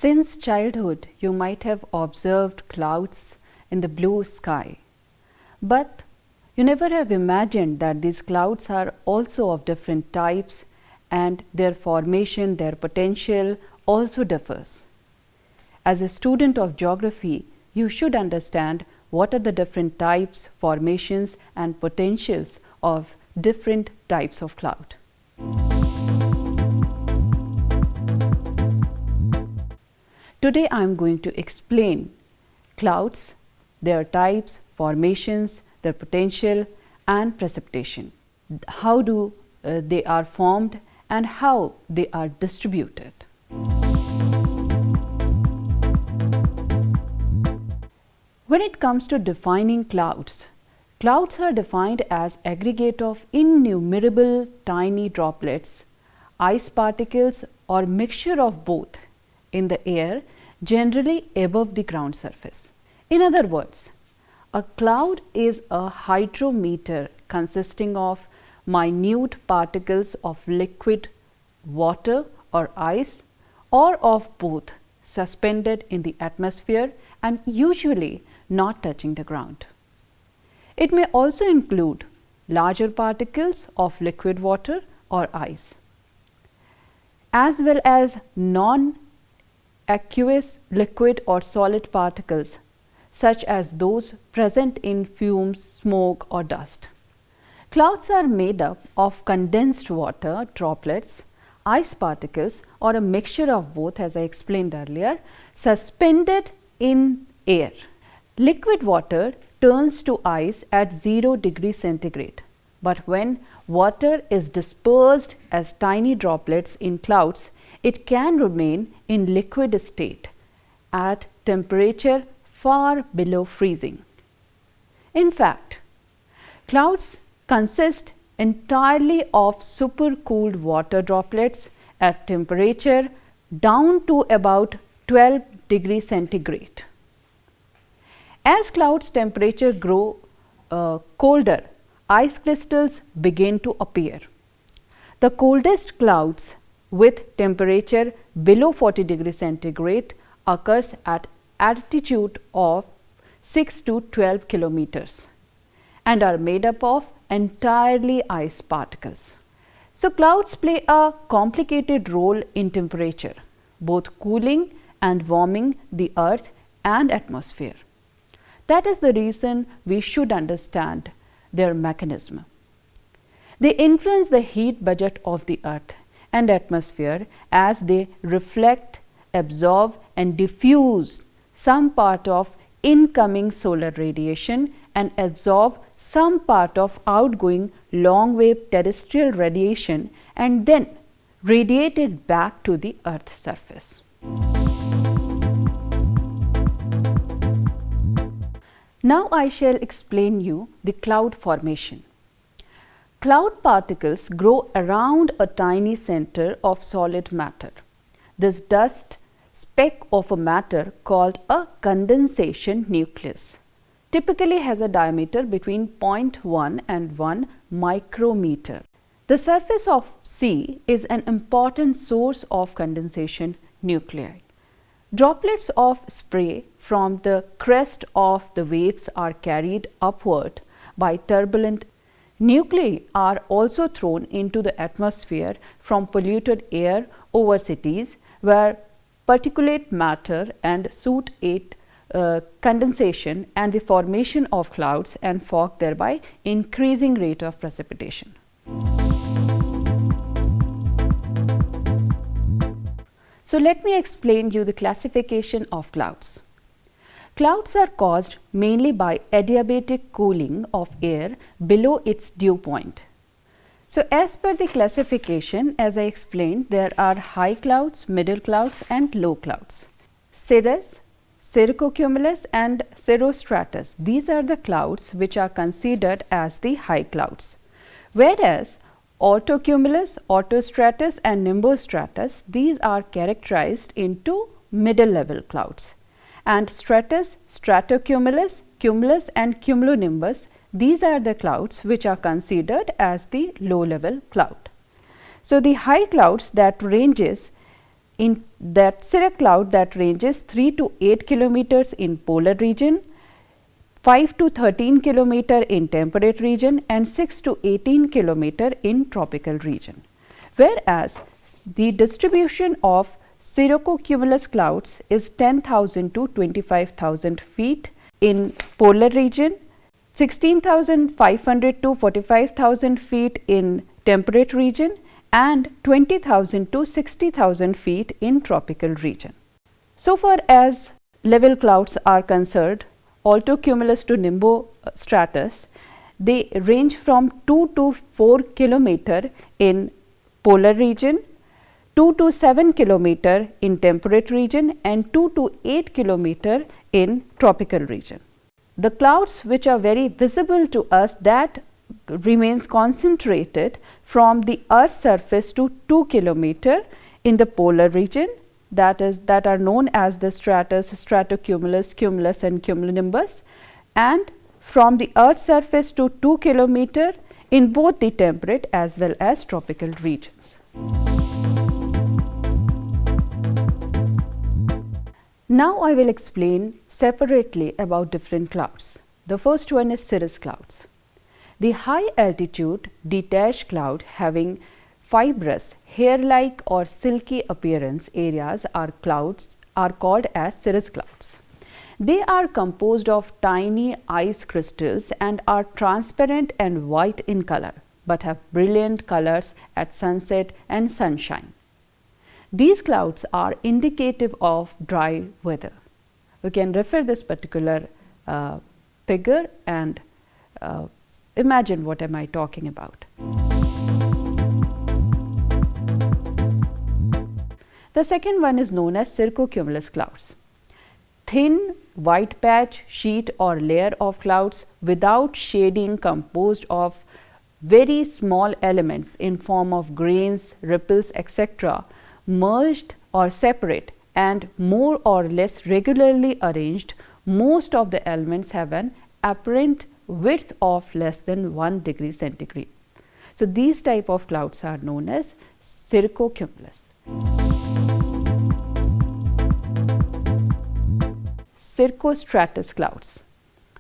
Since childhood, you might have observed clouds in the blue sky, but you never have imagined that these clouds are also of different types and their formation, their potential also differs. As a student of geography, you should understand what are the different types, formations and potentials of different types of cloud. Today I am going to explain clouds, their types, formations, their potential and precipitation. How they are formed and how they are distributed. When it comes to defining clouds, clouds are defined as aggregate of innumerable tiny droplets, ice particles or mixture of both in the air, generally above the ground surface. In other words, a cloud is a hydrometer consisting of minute particles of liquid water or ice or of both suspended in the atmosphere and usually not touching the ground. It may also include larger particles of liquid water or ice, as well as non-aqueous liquid or solid particles such as those present in fumes, smoke or dust. Clouds are made up of condensed water, droplets, ice particles or a mixture of both, as I explained earlier, suspended in air. Liquid water turns to ice at 0 degrees centigrade, but when water is dispersed as tiny droplets in clouds, it can remain in liquid state at temperature far below freezing. In fact, clouds consist entirely of supercooled water droplets at temperature down to about 12 degrees centigrade. As clouds' temperature grow colder, ice crystals begin to appear. The coldest clouds with temperature below 40 degrees centigrade occurs at altitude of 6 to 12 kilometers and are made up of entirely ice particles. So clouds play a complicated role in temperature, both cooling and warming the earth and atmosphere. That is the reason we should understand their mechanism. They influence the heat budget of the earth and atmosphere as they reflect, absorb and diffuse some part of incoming solar radiation and absorb some part of outgoing long wave terrestrial radiation and then radiate it back to the earth's surface. Now I shall explain you the cloud formation. Cloud particles grow around a tiny center of solid matter. This dust speck of a matter called a condensation nucleus typically has a diameter between 0.1 and 1 micrometer. The surface of sea is an important source of condensation nuclei. Droplets of spray from the crest of the waves are carried upward by turbulent. Nuclei are also thrown into the atmosphere from polluted air over cities where particulate matter and soot aid condensation and the formation of clouds and fog, thereby increasing rate of precipitation. So let me explain you the classification of clouds. Clouds are caused mainly by adiabatic cooling of air below its dew point. So as per the classification, as I explained, there are high clouds, middle clouds and low clouds. Cirrus, cirrocumulus and cirrostratus, these are the clouds which are considered as the high clouds, whereas orthocumulus, orthostratus and nimbostratus, these are characterized into middle level clouds, and stratus, stratocumulus, cumulus and cumulonimbus, these are the clouds which are considered as the low level cloud. So the high clouds that ranges In that cirrus cloud that ranges 3 to 8 kilometers in polar region, 5 to 13 kilometer in temperate region and 6 to 18 kilometer in tropical region. Whereas the distribution of cirrocumulus clouds is 10,000 to 25,000 feet in polar region, 16,500 to 45,000 feet in temperate region and 20,000 to 60,000 feet in tropical region. So far as level clouds are concerned, altocumulus to nimbostratus, they range from 2 to 4 kilometer in polar region, 2 to 7 kilometer in temperate region and 2 to 8 kilometer in tropical region. The clouds which are very visible to us, that remains concentrated from the Earth's surface to 2 kilometer in the polar region, that are known as the stratus, stratocumulus, cumulus and cumulonimbus, and from the Earth's surface to 2 kilometer in both the temperate as well as tropical regions. Now I will explain separately about different clouds. The first one is cirrus clouds. The high altitude detached cloud having fibrous, hair-like or silky appearance areas are called as cirrus clouds. They are composed of tiny ice crystals and are transparent and white in color, but have brilliant colors at sunset and sunshine. These clouds are indicative of dry weather. You can refer this particular figure and imagine what am I talking about. The second one is known as cirrocumulus clouds. Thin white patch, sheet or layer of clouds without shading, composed of very small elements in form of grains, ripples, etc., merged or separate and more or less regularly arranged. Most of the elements have an apparent width of less than 1 degree centigrade. So these type of clouds are known as cirrocumulus. Cirrostratus clouds.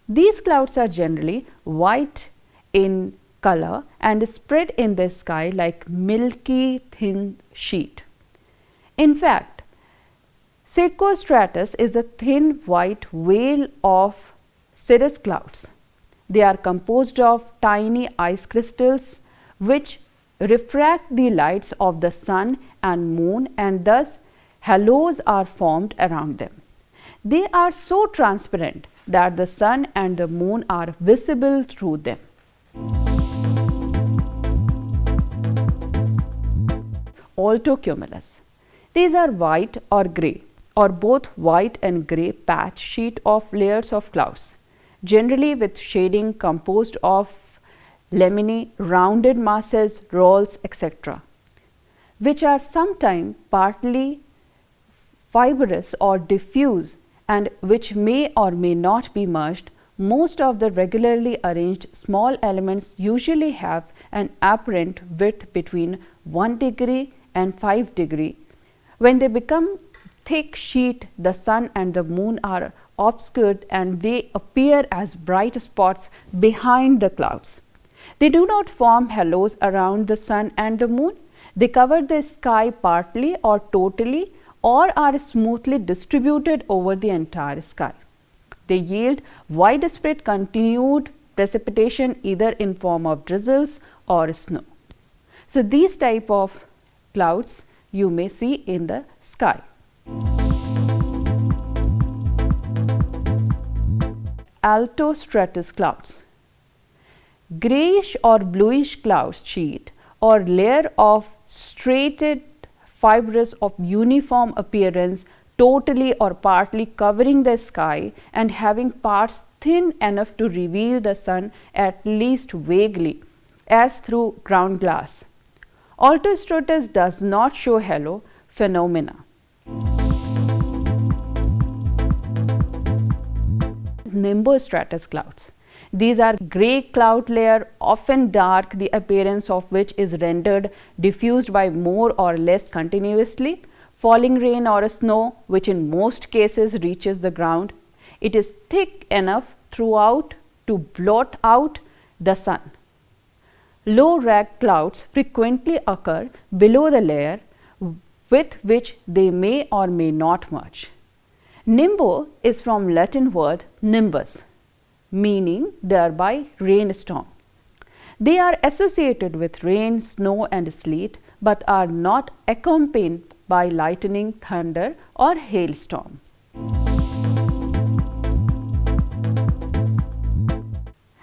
These clouds are generally white in color and spread in the sky like milky thin sheet. In fact, cirrostratus is a thin white veil of cirrus clouds. They are composed of tiny ice crystals which refract the lights of the sun and moon, and thus halos are formed around them. They are so transparent that the sun and the moon are visible through them. Altocumulus. These are white or grey or both white and grey patch sheet of layers of clouds, generally with shading, composed of laminae, rounded masses, rolls, etc., which are sometimes partly fibrous or diffuse and which may or may not be merged. Most of the regularly arranged small elements usually have an apparent width between 1 degree and 5 degree. When they become thick sheet, the sun and the moon are obscured and they appear as bright spots behind the clouds. They do not form halos around the sun and the moon. They cover the sky partly or totally, or are smoothly distributed over the entire sky. They yield widespread continued precipitation either in form of drizzles or snow. So these type of clouds you may see in the sky. Altostratus clouds. Grayish or bluish cloud sheet or layer of striated fibers of uniform appearance, totally or partly covering the sky and having parts thin enough to reveal the sun at least vaguely, as through ground glass. Altostratus does not show halo phenomena. Nimbostratus clouds. These are grey cloud layer, often dark, the appearance of which is rendered diffused by more or less continuously falling rain or snow, which in most cases reaches the ground. It is thick enough throughout to blot out the sun. Low ragged clouds frequently occur below the layer with which they may or may not merge. Nimbo is from Latin word nimbus, meaning thereby rainstorm. They are associated with rain, snow and sleet, but are not accompanied by lightning, thunder or hailstorm.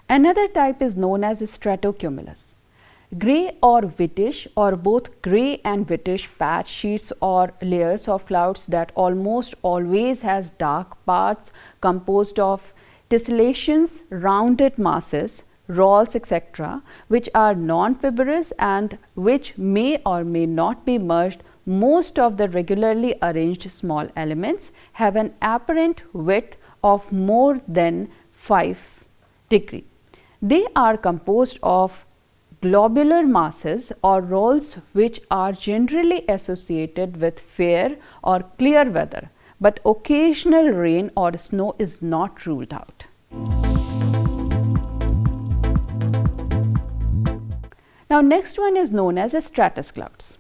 Another type is known as stratocumulus. Grey or whitish or both grey and whitish patch sheets or layers of clouds that almost always has dark parts composed of tessellations, rounded masses, rolls, etc., which are non-fibrous and which may or may not be merged. Most of the regularly arranged small elements have an apparent width of more than 5 degrees. They are composed of globular masses or rolls which are generally associated with fair or clear weather, but occasional rain or snow is not ruled out. Now next one is known as stratus clouds.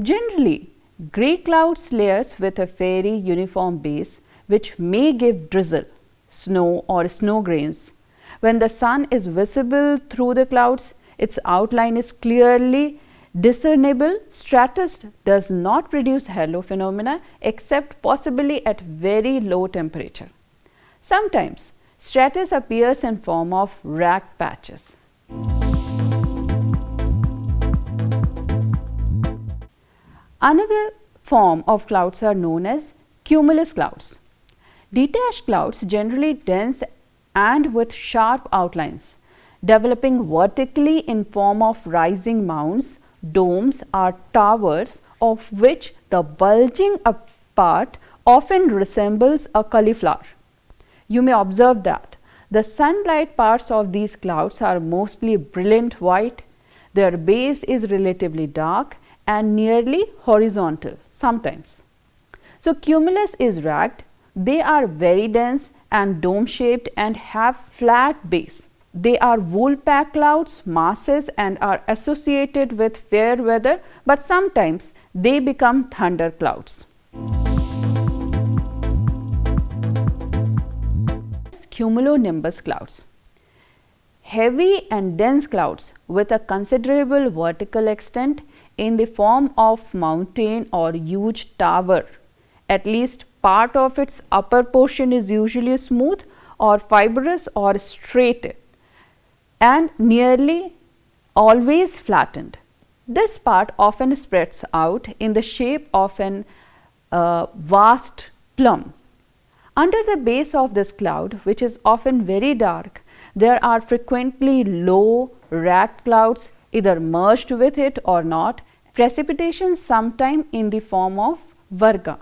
Generally, grey clouds layers with a fairly uniform base which may give drizzle, snow or snow grains. When the sun is visible through the clouds, its outline is clearly discernible. Stratus does not produce halo phenomena except possibly at very low temperature. Sometimes stratus appears in form of ragged patches. Another form of clouds are known as cumulus clouds. Detached clouds, generally dense and with sharp outlines, developing vertically in form of rising mounds, domes or towers, of which the bulging part often resembles a cauliflower. You may observe that the sunlight parts of these clouds are mostly brilliant white. Their base is relatively dark and nearly horizontal sometimes. So cumulus is ragged. They are very dense and dome shaped and have flat base. They are wool-pack clouds, masses, and are associated with fair weather, but sometimes they become thunder clouds. Cumulonimbus clouds. Heavy and dense clouds with a considerable vertical extent in the form of mountain or huge tower. At least part of its upper portion is usually smooth or fibrous or straight and nearly always flattened. This part often spreads out in the shape of an vast plum. Under the base of this cloud, which is often very dark, there are frequently low, ragged clouds either merged with it or not, precipitation sometime in the form of virga.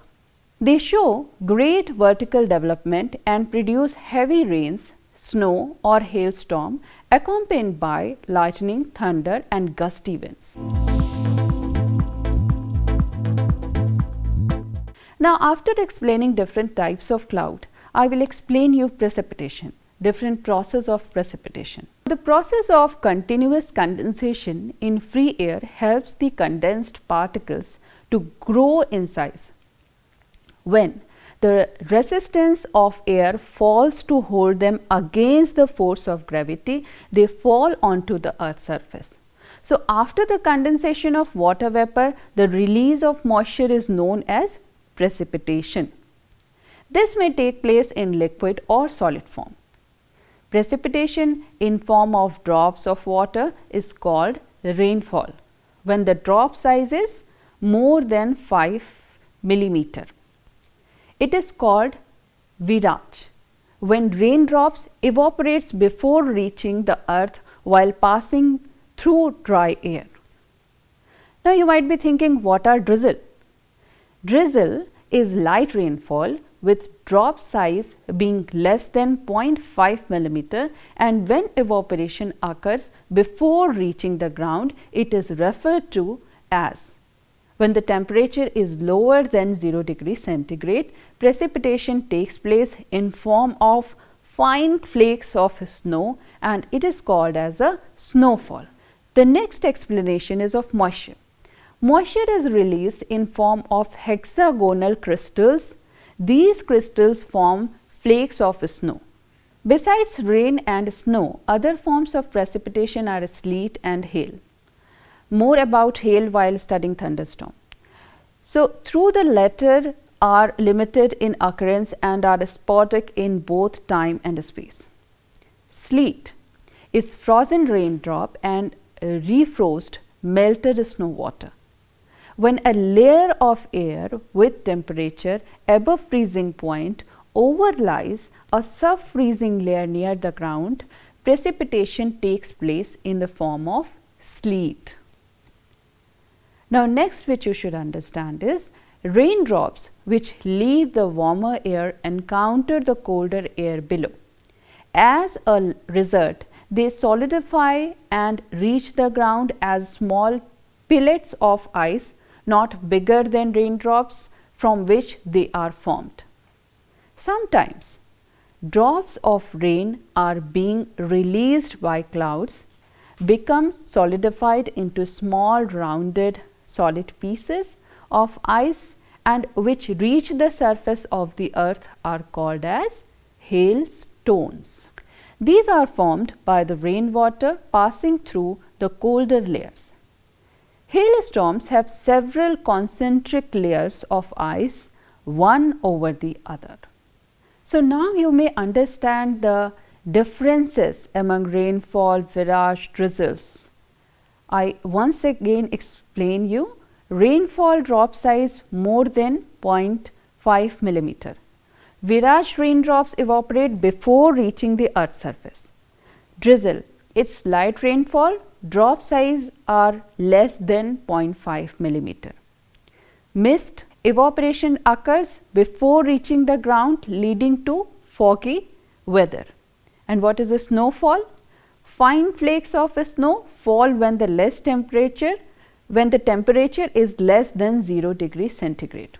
They show great vertical development and produce heavy rains, snow or hailstorm accompanied by lightning, thunder and gusty winds. Now after explaining different types of cloud, I will explain you precipitation, different process of precipitation. The process of continuous condensation in free air helps the condensed particles to grow in size. When the resistance of air falls to hold them against the force of gravity, they fall onto the earth's surface. So after the condensation of water vapor, the release of moisture is known as precipitation. This may take place in liquid or solid form. Precipitation in form of drops of water is called rainfall when the drop size is more than 5 millimeter. It is called viraj when raindrops evaporates before reaching the earth while passing through dry air. Now you might be thinking, what are drizzle? Drizzle is light rainfall with drop size being less than 0.5 millimeter, and when evaporation occurs before reaching the ground, it is referred to as When the temperature is lower than 0 degree centigrade, precipitation takes place in form of fine flakes of snow and it is called as a snowfall. The next explanation is of moisture. Moisture is released in form of hexagonal crystals. These crystals form flakes of snow. Besides rain and snow, other forms of precipitation are sleet and hail. More about hail while studying thunderstorm. So, through the latter are limited in occurrence and are sporadic in both time and space. Sleet is frozen raindrop and refrost melted snow water. When a layer of air with temperature above freezing point overlies a sub-freezing layer near the ground, precipitation takes place in the form of sleet. Now, next which you should understand is raindrops which leave the warmer air encounter the colder air below. As a result, they solidify and reach the ground as small pellets of ice not bigger than raindrops from which they are formed. Sometimes drops of rain are being released by clouds, become solidified into small rounded solid pieces of ice and which reach the surface of the earth are called as hailstones. These are formed by the rainwater passing through the colder layers. Hailstorms have several concentric layers of ice, one over the other. So, now you may understand the differences among rainfall, virage, drizzles. I once again explain you rainfall drop size more than 0.5 millimeter. Virage raindrops evaporate before reaching the earth's surface. Drizzle, its light rainfall, drop size are less than 0.5 millimeter. Mist, evaporation occurs before reaching the ground, leading to foggy weather. And what is a snowfall? Fine flakes of snow fall when the temperature is less than 0 degree centigrade.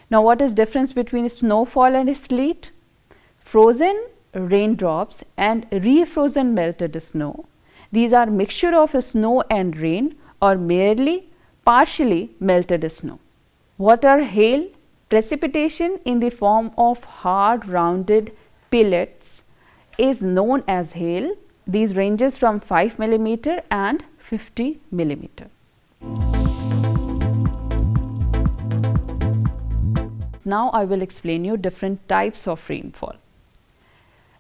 Now, what is difference between snowfall and sleet? Frozen raindrops and refrozen melted snow. These are mixture of snow and rain or merely partially melted snow. What are hail? Precipitation in the form of hard rounded pellets is known as hail. These ranges from 5 millimeter and 50 millimeter. Now, I will explain you different types of rainfall.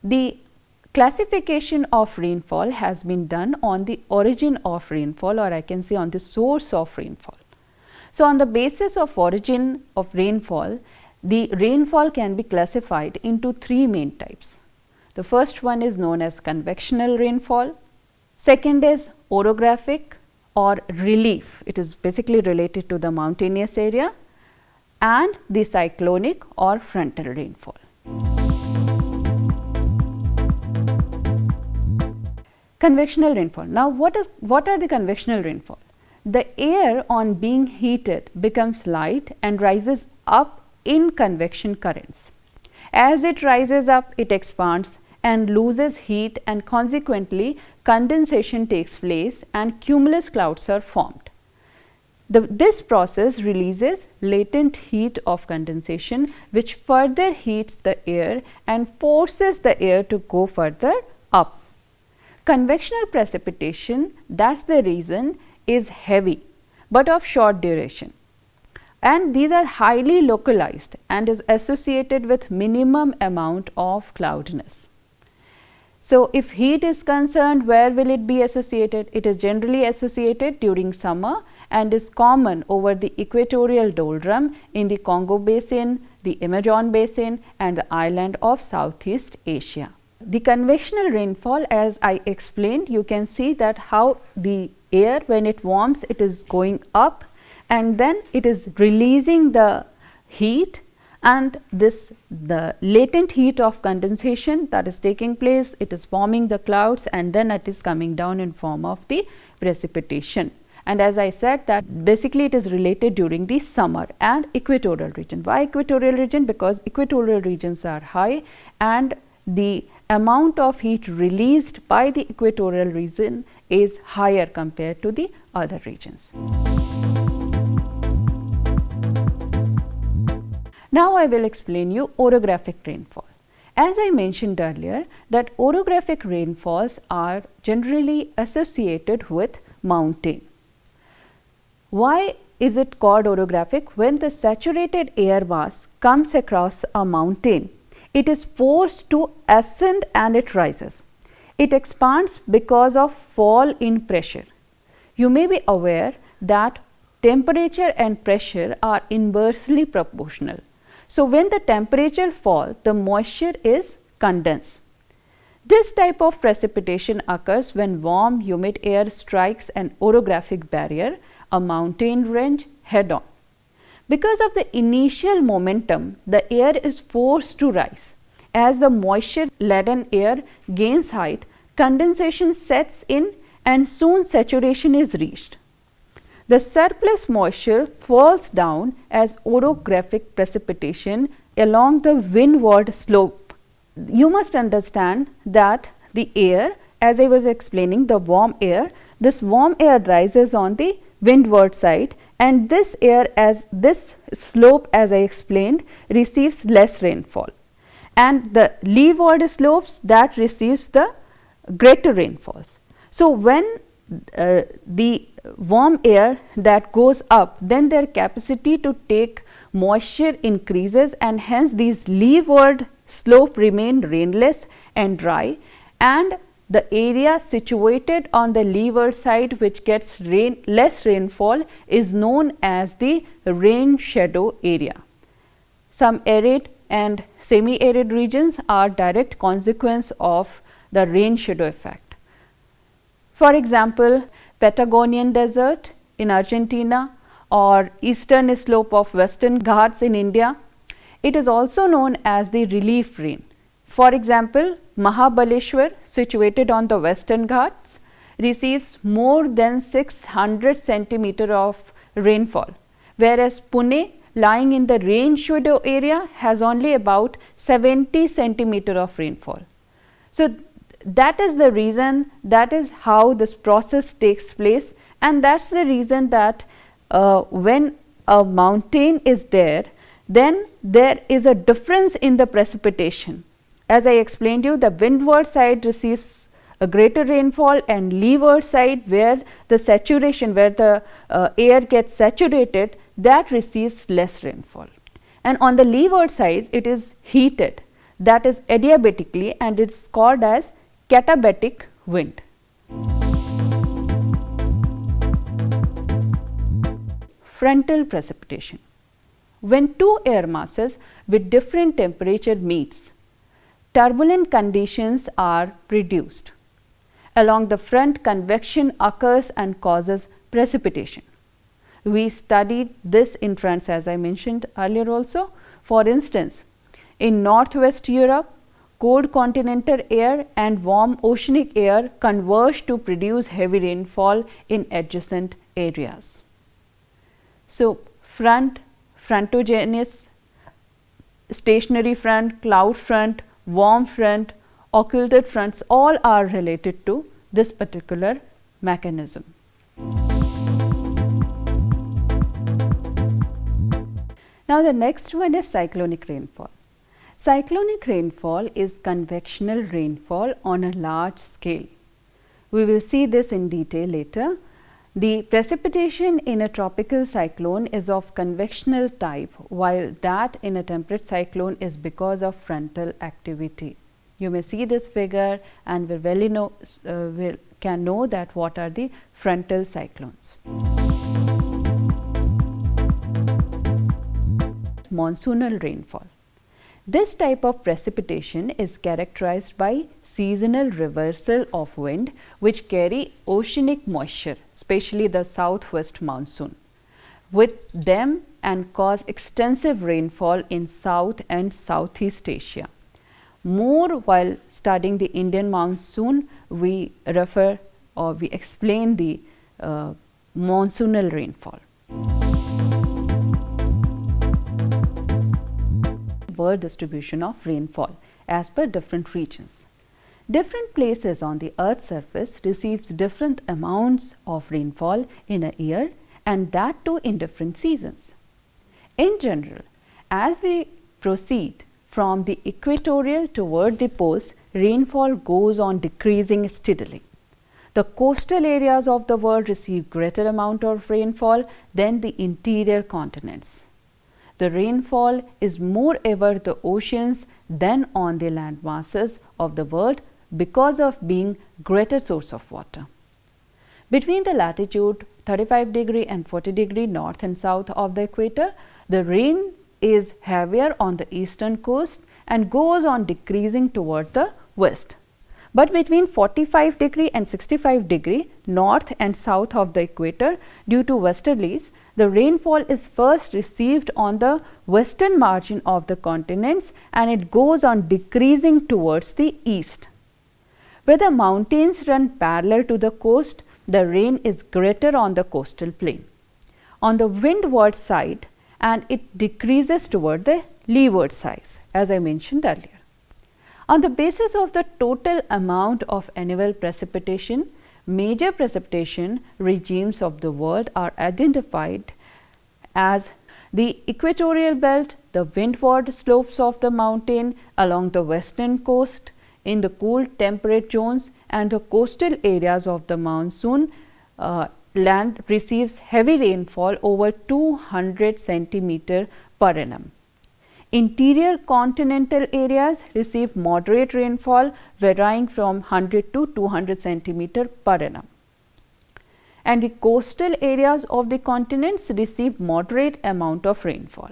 The classification of rainfall has been done on the origin of rainfall, or I can say on the source of rainfall. So, on the basis of origin of rainfall, the rainfall can be classified into three main types. The first one is known as convectional rainfall. Second is orographic or relief. It is basically related to the mountainous area, and the cyclonic or frontal rainfall. Convectional rainfall. Now, what are the convectional rainfall? The air on being heated becomes light and rises up in convection currents. As it rises up, it expands and loses heat, and consequently condensation takes place and cumulus clouds are formed. This process releases latent heat of condensation, which further heats the air and forces the air to go further up. Convectional precipitation, that's the reason, is heavy but of short duration, and these are highly localized and is associated with minimum amount of cloudiness. So, if heat is concerned, where will it be associated? It is generally associated during summer and is common over the equatorial doldrum in the Congo basin, the Amazon basin and the island of Southeast Asia. The convectional rainfall, as I explained, you can see that how the air, when it warms, it is going up and then it is releasing the heat, and the latent heat of condensation that is taking place, it is forming the clouds and then it is coming down in form of the precipitation, And as I said, that basically it is related during the summer and equatorial region. Why equatorial region? Because equatorial regions are high and the amount of heat released by the equatorial region is higher compared to the other regions. Now I will explain you orographic rainfall. As I mentioned earlier, that orographic rainfalls are generally associated with mountain. Why is it called orographic? When the saturated air mass comes across a mountain, it is forced to ascend and it rises. It expands because of fall in pressure. You may be aware that temperature and pressure are inversely proportional. So when the temperature falls, the moisture is condensed. This type of precipitation occurs when warm, humid air strikes an orographic barrier, a mountain range, head on. Because of the initial momentum, the air is forced to rise. As the moisture-laden air gains height, condensation sets in and soon saturation is reached. The surplus moisture falls down as orographic precipitation along the windward slope. You must understand that the air, as I was explaining, the warm air, this warm air rises on the windward side, and this air, as this slope as I explained, receives less rainfall, and the leeward slopes that receives the greater rainfalls. So when the warm air that goes up, then their capacity to take moisture increases, and hence these leeward slope remain rainless and dry, and the area situated on the leeward side which gets less rainfall is known as the rain shadow area. Some arid and semi-arid regions are direct consequence of the rain shadow effect. For example, Patagonian desert in Argentina or eastern slope of Western Ghats in India. It is also known as the relief rain. For example, Mahabaleshwar, situated on the Western Ghats, receives more than 600 centimeter of rainfall, whereas Pune, lying in the rain shadow area, has only about 70 centimeter of rainfall. So that is the reason, that is how this process takes place, and that's the reason that when a mountain is there, then there is a difference in the precipitation. As I explained you, the windward side receives a greater rainfall, and leeward side, where the saturation, where the air gets saturated, that receives less rainfall. And on the leeward side, it is heated, that is adiabatically, and it is called as katabatic wind. Frontal precipitation. When two air masses with different temperature meets, turbulent conditions are produced. Along the front, convection occurs and causes precipitation. We studied this in fronts, as I mentioned earlier also. For instance, in northwest Europe, cold continental air and warm oceanic air converge to produce heavy rainfall in adjacent areas. So, front, frontogeneous, stationary front, cloud front, warm front, occulted fronts, all are related to this particular mechanism. Now, the next one is cyclonic rainfall. Cyclonic rainfall is convectional rainfall on a large scale. We will see this in detail later. The precipitation in a tropical cyclone is of convectional type, while that in a temperate cyclone is because of frontal activity. You may see this figure and can know that what are the frontal cyclones. Monsoonal rainfall. This type of precipitation is characterized by seasonal reversal of wind which carry oceanic moisture, especially the southwest monsoon, with them and cause extensive rainfall in South and Southeast Asia. More while studying the Indian monsoon, we refer or we explain the monsoonal rainfall. World distribution of rainfall as per different regions. Different places on the Earth's surface receives different amounts of rainfall in a year, and that too in different seasons. In general, as we proceed from the equatorial toward the poles, rainfall goes on decreasing steadily. The coastal areas of the world receive greater amount of rainfall than the interior continents. The rainfall is more over the oceans than on the land masses of the world because of being greater source of water. Between the latitude 35° and 40° north and south of the equator, the rain is heavier on the eastern coast and goes on decreasing toward the west. But between 45° and 65° north and south of the equator, due to westerlies, the rainfall is first received on the western margin of the continents and it goes on decreasing towards the east. Where the mountains run parallel to the coast, the rain is greater on the coastal plain, on the windward side, and it decreases toward the leeward side, as I mentioned earlier. On the basis of the total amount of annual precipitation, major precipitation regimes of the world are identified as the equatorial belt, the windward slopes of the mountain along the western coast, in the cool temperate zones, and the coastal areas of the monsoon land receives heavy rainfall over 200 centimeter per annum. Interior continental areas receive moderate rainfall varying from 100 to 200 centimeter per annum. And the coastal areas of the continents receive moderate amount of rainfall.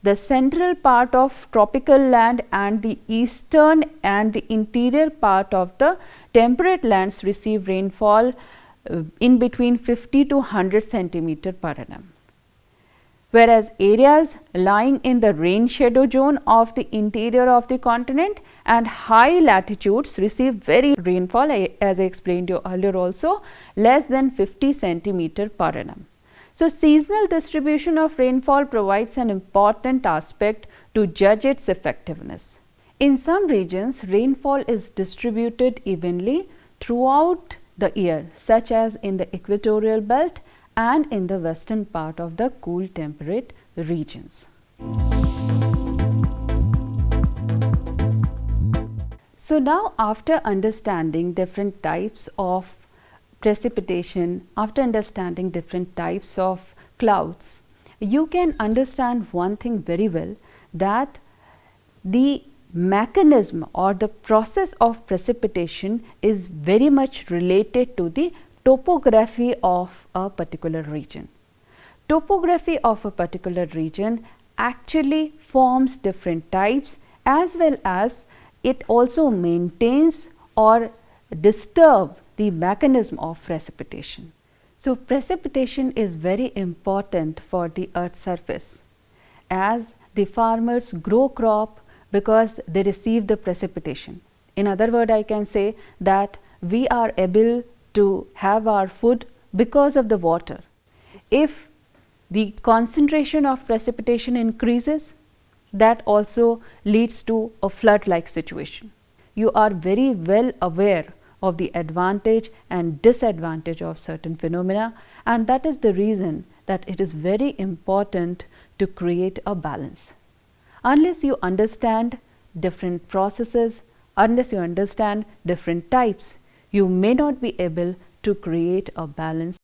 The central part of tropical land and the eastern and the interior part of the temperate lands receive rainfall in between 50 to 100 centimeter per annum. Whereas areas lying in the rain shadow zone of the interior of the continent and high latitudes receive very rainfall, as I explained you earlier also, less than 50 centimeter per annum. So, seasonal distribution of rainfall provides an important aspect to judge its effectiveness. In some regions, rainfall is distributed evenly throughout the year, such as in the equatorial belt and in the western part of the cool temperate regions. So, now after understanding different types of precipitation, after understanding different types of clouds, you can understand one thing very well, that the mechanism or the process of precipitation is very much related to the topography of a particular region. Topography of a particular region actually forms different types, as well as it also maintains or disturbs the mechanism of precipitation. So, precipitation is very important for the earth's surface, as the farmers grow crop because they receive the precipitation. In other words, I can say that we are able to have our food because of the water. If the concentration of precipitation increases, that also leads to a flood-like situation. You are very well aware of the advantage and disadvantage of certain phenomena, and that is the reason that it is very important to create a balance. Unless you understand different processes, unless you understand different types, you may not be able to create a balance.